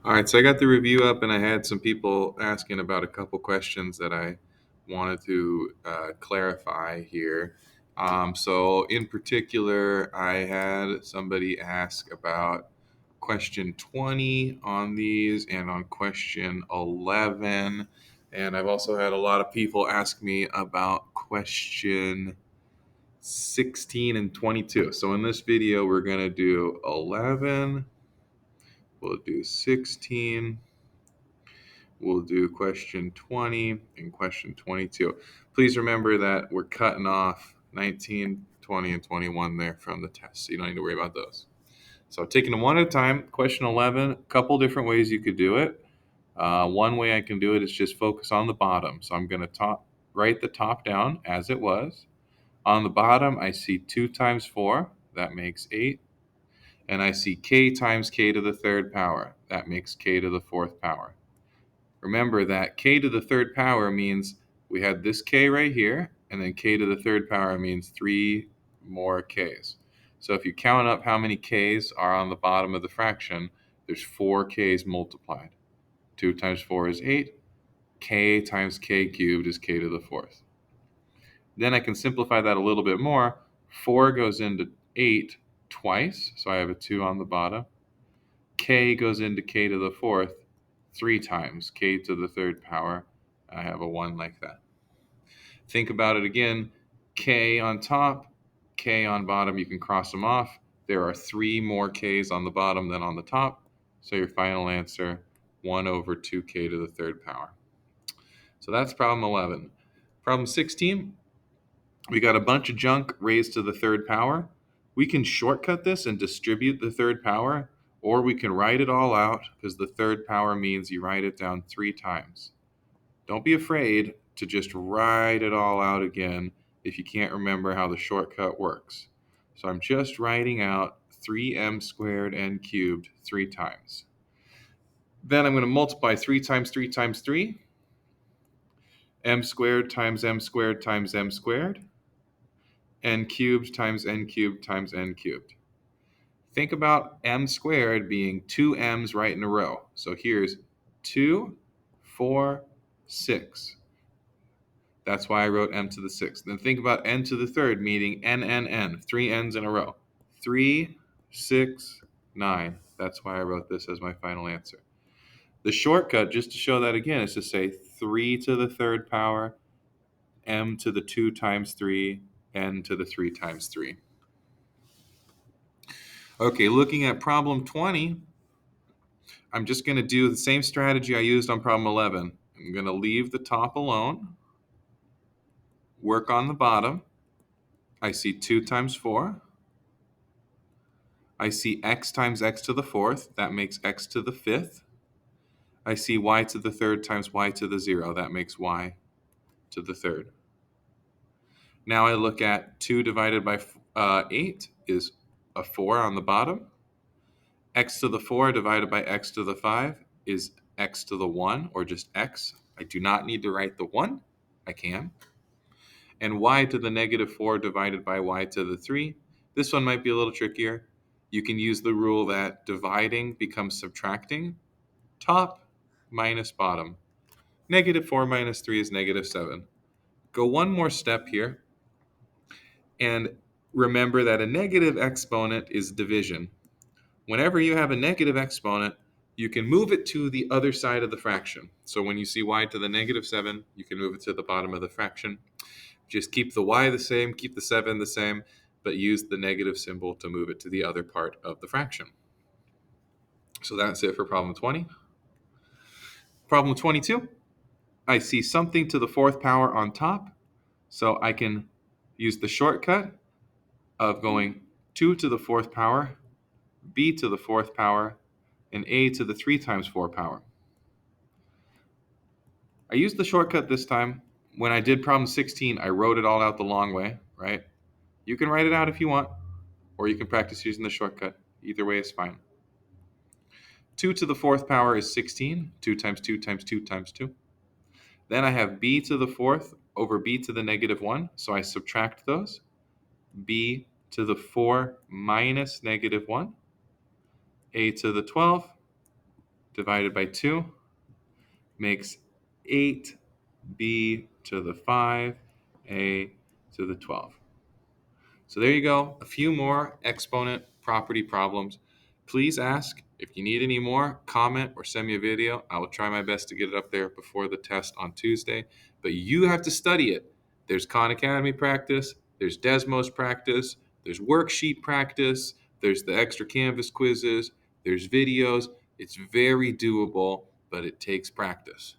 All right, so I got the review up, and I had some people asking about a couple questions that I wanted to clarify here. So, in particular, I had somebody ask about question 20 on these and on question 11. And I've also had a lot of people ask me about question 16 and 22. So, in this video, we're going to do 11, we'll do 16. We'll do question 20 and question 22. Please remember that we're cutting off 19, 20, and 21 there from the test, so you don't need to worry about those. So taking them one at a time, question 11, a couple different ways you could do it. One way I can do it is just focus on the bottom. So I'm going to write the top down as it was. On the bottom, I see 2 times 4. That makes 8. And I see k times k to the third power. That makes k to the fourth power. Remember that k to the third power means we had this k right here, and then k to the third power means 3 more k's. So if you count up how many k's are on the bottom of the fraction, there's 4 k's multiplied. 2 times 4 is 8. K times k cubed is k to the fourth. Then I can simplify that a little bit more. 4 goes into 8 twice, so I have a 2 on the bottom. K goes into k to the fourth 3 times, k to the third power. I have a 1 like that. Think about it again. K on top, k on bottom, you can cross them off. There are 3 more k's on the bottom than on the top. So your final answer, 1 over 2k to the third power. So that's problem 11. Problem 16, we got a bunch of junk raised to the third power. We can shortcut this and distribute the third power, or we can write it all out, because the third power means you write it down 3 times. Don't be afraid to just write it all out again if you can't remember how the shortcut works. So I'm just writing out 3m squared n cubed 3 times. Then I'm going to multiply 3 times 3 times 3. M squared times m squared times m squared. N cubed times n cubed times n cubed. Think about m squared being 2 m's right in a row. So here's 2, 4, 6. That's why I wrote m to the sixth. Then think about n to the third, meaning n, 3 n's in a row. 3, 6, 9. That's why I wrote this as my final answer. The shortcut, just to show that again, is to say 3 to the third power, m to the 2 times 3, n to the 3 times 3. Okay, looking at problem 20, I'm just going to do the same strategy I used on problem 11. I'm going to leave the top alone, work on the bottom. I see 2 times 4. I see x times x to the fourth. That makes x to the fifth. I see y to the third times y to the 0. That makes y to the third. Now I look at 2 divided by 8 is a 4 on the bottom. X to the 4 divided by x to the 5 is x to the 1, or just x. I do not need to write the 1. I can. And y to the negative 4 divided by y to the 3. This one might be a little trickier. You can use the rule that dividing becomes subtracting. Top minus bottom. Negative 4 minus 3 is negative 7. Go one more step here. And remember that a negative exponent is division. Whenever you have a negative exponent, you can move it to the other side of the fraction. So when you see y to the negative 7, you can move it to the bottom of the fraction. Just keep the y the same, keep the 7 the same, but use the negative symbol to move it to the other part of the fraction. So that's it for problem 20. Problem 22, I see something to the fourth power on top, so I can use the shortcut of going 2 to the fourth power, b to the fourth power, and a to the 3 times 4 power. I used the shortcut this time. When I did problem 16, I wrote it all out the long way, right? You can write it out if you want, or you can practice using the shortcut. Either way is fine. 2 to the fourth power is 16. 2 times 2 times 2 times 2. Then I have b to the fourth over b to the negative 1, so I subtract those. B to the 4 minus negative 1. A to the 12 divided by 2 makes 8b to the 5, a to the 12. So there you go, a few more exponent property problems. Please ask. If you need any more, comment or send me a video. I will try my best to get it up there before the test on Tuesday. But you have to study it. There's Khan Academy practice, there's Desmos practice, there's worksheet practice, there's the extra Canvas quizzes, there's videos. It's very doable, but it takes practice.